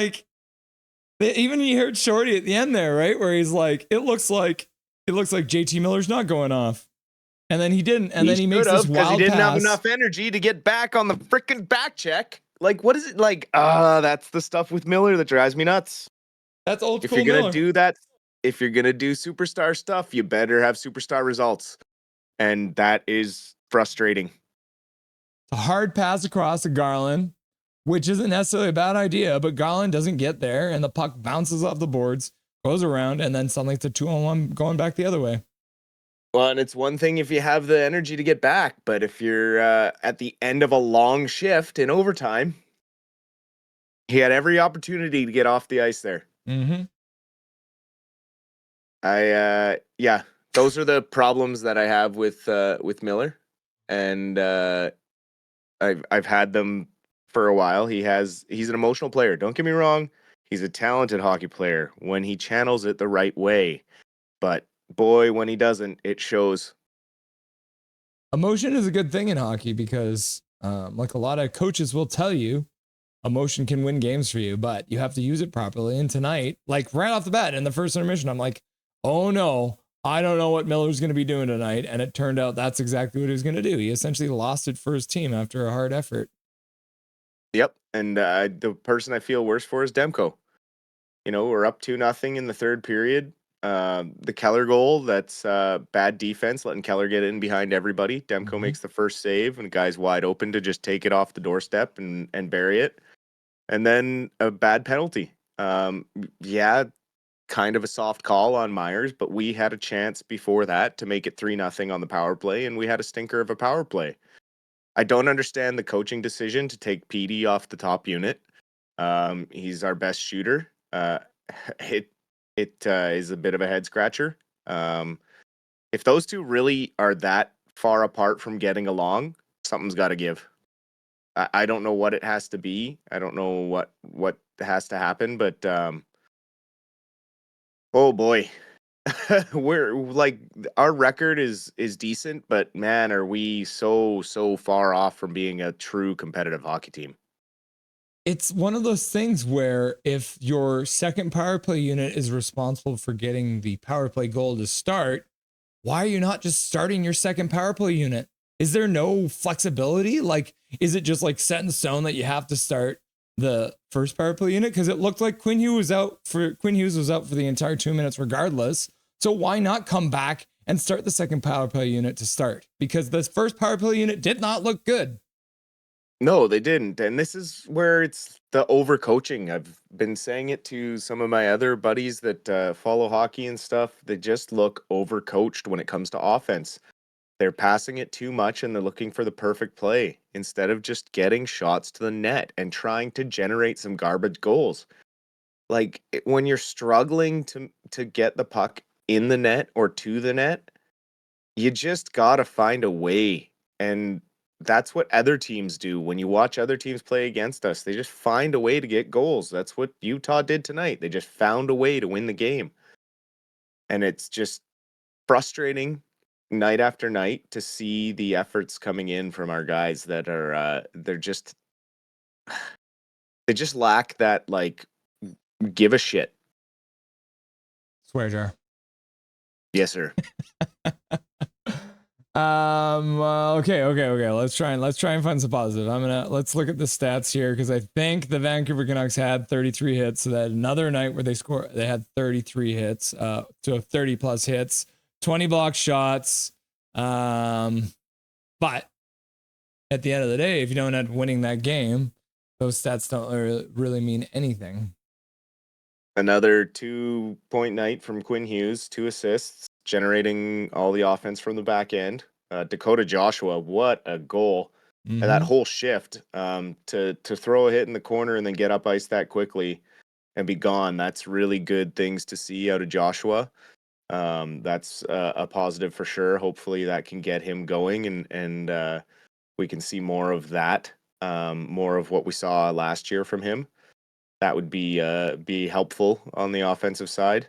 like, even you heard Shorty at the end there, right? Where he's like, it looks like JT Miller's not going off. And then he didn't. And then he makes this wild because he didn't pass. have enough energy to get back on the freaking back check. Like, what is it like? That's the stuff with Miller that drives me nuts. That's old If school you're gonna Miller. do that, if you're gonna do superstar stuff, you better have superstar results. And that is frustrating. A hard pass across to Garland, which isn't necessarily a bad idea, but Garland doesn't get there, and the puck bounces off the boards, goes around, and then suddenly it's a 2-on-1 going back the other way. Well, and it's one thing if you have the energy to get back, but if you're at the end of a long shift in overtime, he had every opportunity to get off the ice there. Mm-hmm. Yeah, those are the problems that I have with Miller, and I've had them for a while. He's an emotional player. Don't get me wrong. He's a talented hockey player when he channels it the right way. But boy, when he doesn't, it shows. Emotion is a good thing in hockey because, like a lot of coaches will tell you, emotion can win games for you, but you have to use it properly. And tonight, like right off the bat in the first intermission, I'm like, oh no, I don't know what Miller's going to be doing tonight. And it turned out that's exactly what he was going to do. He essentially lost it for his team after a hard effort. Yep. And the person I feel worse for is Demko. You know, we're up 2-0 in the third period. The Keller goal, that's bad defense, letting Keller get in behind everybody. Demko makes the first save, and the guy's wide open to just take it off the doorstep and bury it. And then a bad penalty. Yeah, kind of a soft call on Myers, but we had a chance before that to make it 3-0 on the power play, and we had a stinker of a power play. I don't understand the coaching decision to take Petey off the top unit. He's our best shooter. It is a bit of a head scratcher. If those two really are that far apart from getting along, something's got to give. I don't know what it has to be. I don't know what has to happen, but oh boy. We're like, our record is decent, but man, are we so far off from being a true competitive hockey team. It's one of those things where if your second power play unit is responsible for getting the power play goal to start, why are you not just starting your second power play unit? Is there no flexibility? Like, is it just like set in stone that you have to start the first power play unit? Because it looked like Quinn Hughes was out for the entire 2 minutes regardless. So why not come back and start the second power play unit to start? Because the first power play unit did not look good. No, they didn't. And this is where it's the overcoaching. I've been saying it to some of my other buddies that follow hockey and stuff. They just look overcoached when it comes to offense. They're passing it too much and they're looking for the perfect play instead of just getting shots to the net and trying to generate some garbage goals. Like when you're struggling to get the puck in the net or to the net, you just got to find a way. And that's what other teams do. When you watch other teams play against us, they just find a way to get goals. That's what Utah did tonight. They just found a way to win the game. And it's just frustrating night after night to see the efforts coming in from our guys that are they just lack that like give a shit. Swear jar. Yes, sir. Okay. Let's try and find some positive. Let's look at the stats here because I think the Vancouver Canucks had 33 hits. So that another night where they had 33 hits, to 30 plus hits, 20 block shots. But at the end of the day, if you don't end up winning that game, those stats don't really mean anything. Another 2-point night from Quinn Hughes, 2 assists, generating all the offense from the back end. Dakota Joshua, what a goal. And that whole shift to throw a hit in the corner and then get up ice that quickly and be gone. That's really good things to see out of Joshua. That's a positive for sure. Hopefully that can get him going and we can see more of that, more of what we saw last year from him. That would be helpful on the offensive side.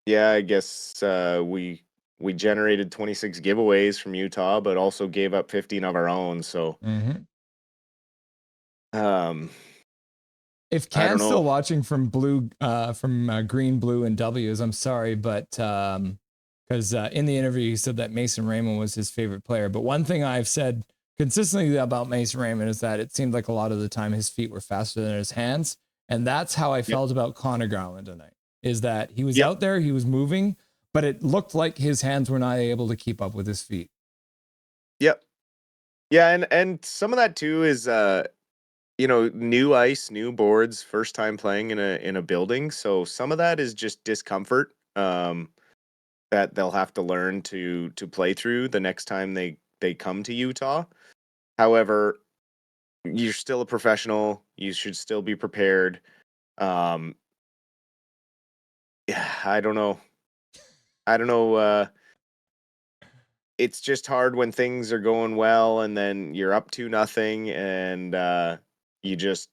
Yeah, I guess we generated 26 giveaways from Utah, but also gave up 15 of our own. So Um, If I don't Cam's still know. watching from green, blue, and W's, I'm sorry, but because in the interview he said that Mason Raymond was his favorite player. But one thing I've said consistently about Mason Raymond is that it seemed like a lot of the time his feet were faster than his hands, and that's how I Yep. felt about Connor Garland tonight. Is that he was Yep. out there, he was moving, but it looked like his hands were not able to keep up with his feet. Yep. Yeah, and some of that too is new ice, new boards, first time playing in a building. So some of that is just discomfort that they'll have to learn to play through the next time they come to Utah. However, you're still a professional. You should still be prepared. Um, yeah, I don't know. I don't know. It's just hard when things are going well and then you're up to nothing and you just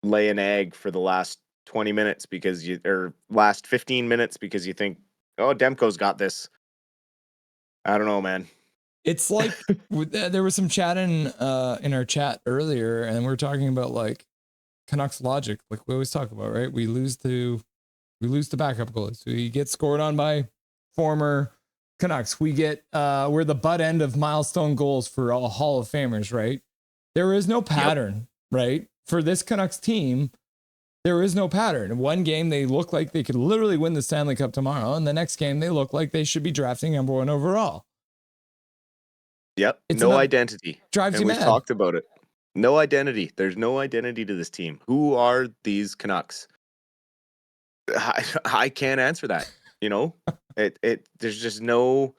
lay an egg for the last 20 minutes or last 15 minutes because you think, oh, Demko's got this. I don't know, man. It's like there was some chat in our chat earlier, and we're talking about like Canucks logic, like we always talk about, right? We lose to backup goalies. We get scored on by former Canucks. We're the butt end of milestone goals for all Hall of Famers, right? There is no Yep. pattern, right? For this Canucks team, there is no pattern. In one game, they look like they could literally win the Stanley Cup tomorrow, and the next game, they look like they should be drafting number 1 overall. Yep. It's No enough identity. drives And you we've mad. talked about it. No identity. There's no identity to this team. Who are these Canucks? I can't answer that. You know, there's just no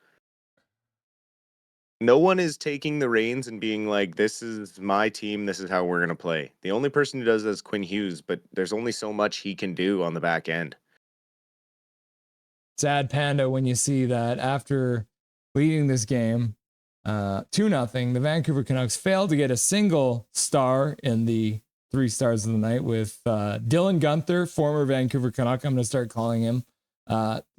one is taking the reins and being like, this is my team. This is how we're going to play. The only person who does that is Quinn Hughes, but there's only so much he can do on the back end. Sad panda when you see that after leading this game 2-0, the Vancouver Canucks failed to get a single star in the 3 stars of the night with Dylan Guenther, former Vancouver Canuck. I'm going to start calling him,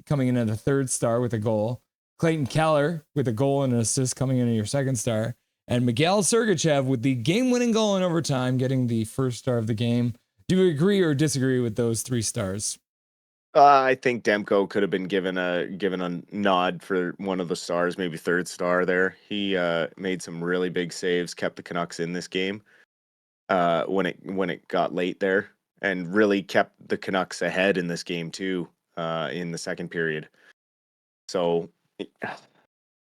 coming in at a 3rd star with a goal. Clayton Keller with a goal and an assist coming in at your 2nd star. And Miguel Sergachev with the game-winning goal in overtime, getting the 1st star of the game. Do you agree or disagree with those 3 stars? I think Demko could have been given a nod for one of the stars, maybe 3rd star there. He made some really big saves, kept the Canucks in this game when it got late there, and really kept the Canucks ahead in this game too in the 2nd period. So,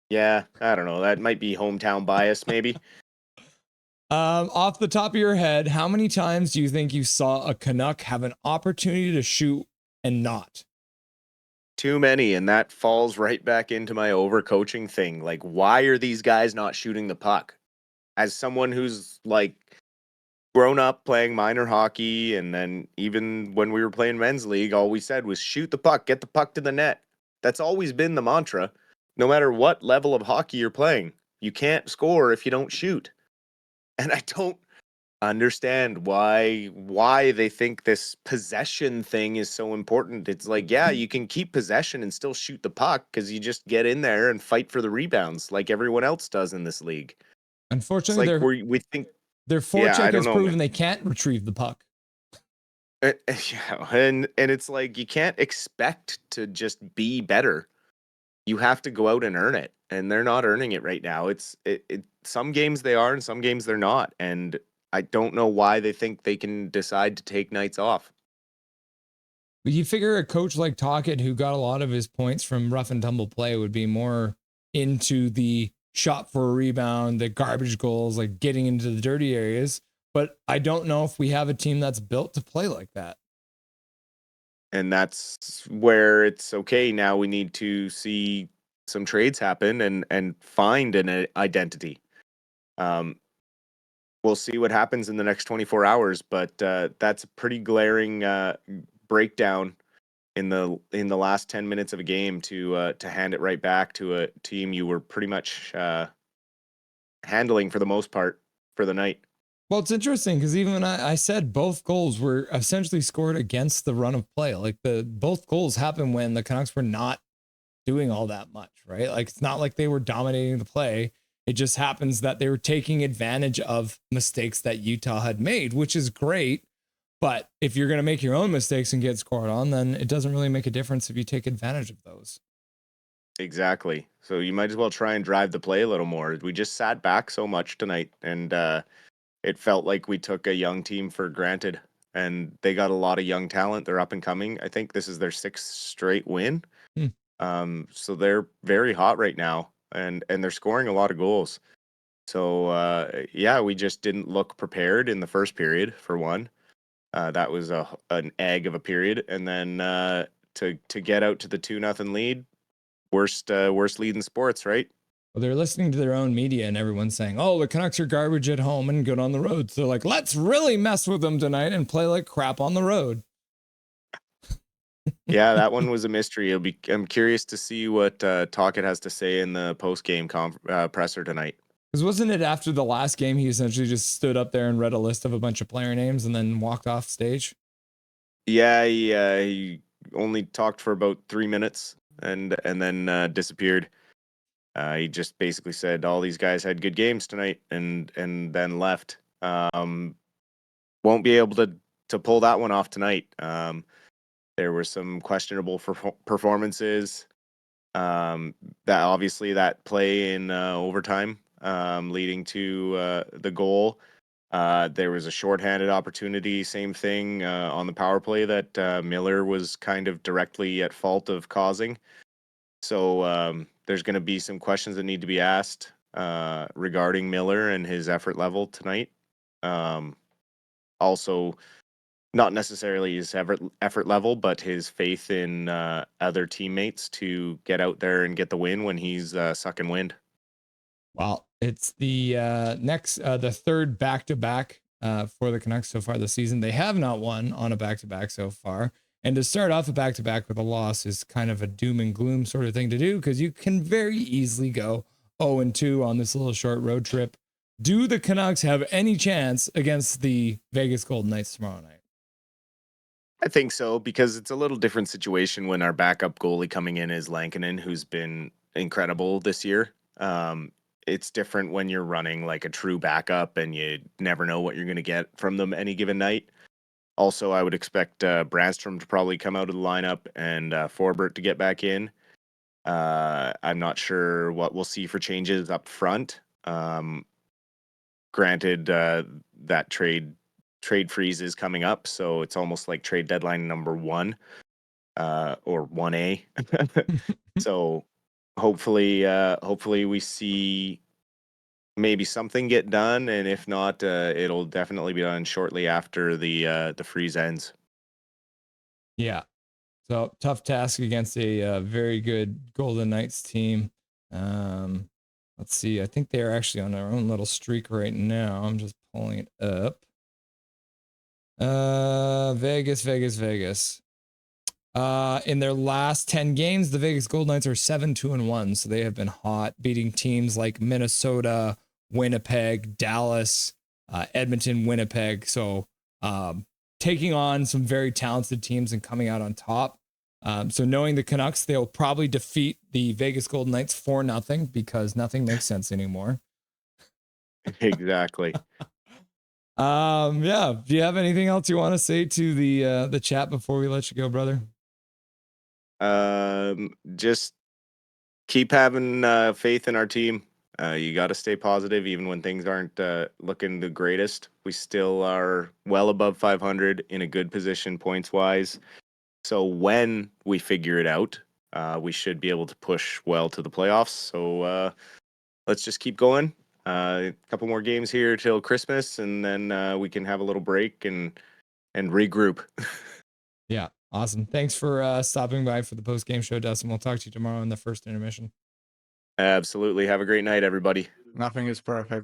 yeah, I don't know. That might be hometown bias, maybe. Off the top of your head, how many times do you think you saw a Canuck have an opportunity to shoot and not? Too many, and that falls right back into my overcoaching thing. Like, why are these guys not shooting the puck? As someone who's like grown up playing minor hockey, and then even when we were playing men's league, all we said was shoot the puck, get the puck to the net. That's always been the mantra, no matter what level of hockey you're playing. You can't score if you don't shoot. And I don't understand why they think this possession thing is so important. It's like, yeah, you can keep possession and still shoot the puck because you just get in there and fight for the rebounds like everyone else does in this league. It's Unfortunately, like we think, their yeah, I forecheck don't has know, proven man. they can't retrieve the puck. Yeah, and it's like you can't expect to just be better. You have to go out and earn it, and they're not earning it right now. Some games they are, and some games they're not, and I don't know why they think they can decide to take nights off. But you figure a coach like Tocchet, who got a lot of his points from rough and tumble play, would be more into the shot for a rebound, the garbage goals, like getting into the dirty areas. But I don't know if we have a team that's built to play like that. And that's where it's okay. Now we need to see some trades happen and find an identity. Um, we'll see what happens in the next 24 hours, but that's a pretty glaring breakdown in the last 10 minutes of a game to hand it right back to a team you were pretty much handling for the most part for the night. Well, it's interesting because even when I said both goals were essentially scored against the run of play. Like both goals happened when the Canucks were not doing all that much, right? Like it's not like they were dominating the play. It just happens that they were taking advantage of mistakes that Utah had made, which is great. But if you're going to make your own mistakes and get scored on, then it doesn't really make a difference if you take advantage of those. Exactly. So you might as well try and drive the play a little more. We just sat back so much tonight, and it felt like we took a young team for granted. And they got a lot of young talent. They're up and coming. I think this is their 6th straight win. So they're very hot right now, and they're scoring a lot of goals. So yeah, we just didn't look prepared in the first period for one. That was an egg of a period, and then to get out to the 2-0 lead, worst lead in sports, right? Well, they're listening to their own media and everyone's saying, oh, the Canucks are garbage at home and good on the road. So they're like, let's really mess with them tonight and play like crap on the road. Yeah, that one was a mystery. I'm curious to see what Tocchet has to say in the post-game presser tonight. Because wasn't it after the last game, he essentially just stood up there and read a list of a bunch of player names and then walked off stage? Yeah, he only talked for about 3 minutes and then disappeared. He just basically said all these guys had good games tonight and then left. Won't be able to pull that one off tonight. There were some questionable performances. That obviously that play in overtime leading to the goal. There was a shorthanded opportunity, same thing on the power play that Miller was kind of directly at fault of causing. So there's going to be some questions that need to be asked regarding Miller and his effort level tonight. Also, not necessarily his effort level, but his faith in other teammates to get out there and get the win when he's sucking wind. Well, it's the the third back-to-back for the Canucks so far this season. They have not won on a back-to-back so far. And to start off a back-to-back with a loss is kind of a doom and gloom sort of thing to do because you can very easily go 0-2 on this little short road trip. Do the Canucks have any chance against the Vegas Golden Knights tomorrow night? I think so, because it's a little different situation when our backup goalie coming in is Lankinen, who's been incredible this year. It's different when you're running like a true backup and you never know what you're going to get from them any given night. Also, I would expect Brandstrom to probably come out of the lineup and Forbert to get back in. I'm not sure what we'll see for changes up front. Granted, that trade freeze is coming up, so it's almost like trade deadline number 1 or 1A. So hopefully we see maybe something get done, and if not, it'll definitely be done shortly after the freeze ends. Yeah. So tough task against a very good Golden Knights team. Let's see. I think they're actually on their own little streak right now. I'm just pulling it up. Vegas. In their last 10 games, the Vegas Golden Knights are 7-2-1. So they have been hot, beating teams like Minnesota, Winnipeg, Dallas, Edmonton, Winnipeg. So taking on some very talented teams and coming out on top. So knowing the Canucks, they'll probably defeat the Vegas Golden Knights 4-0 because nothing makes sense anymore. Exactly. Yeah. Do you have anything else you want to say to the chat before we let you go, brother? Just keep having faith in our team. You got to stay positive even when things aren't looking the greatest. We still are well above 500 in a good position points wise. So when we figure it out, we should be able to push well to the playoffs. So let's just keep going. A couple more games here till Christmas, and then we can have a little break and regroup. Yeah, awesome. Thanks for stopping by for the post-game show, Dustin. We'll talk to you tomorrow in the first intermission. Absolutely. Have a great night, everybody. Nothing is perfect.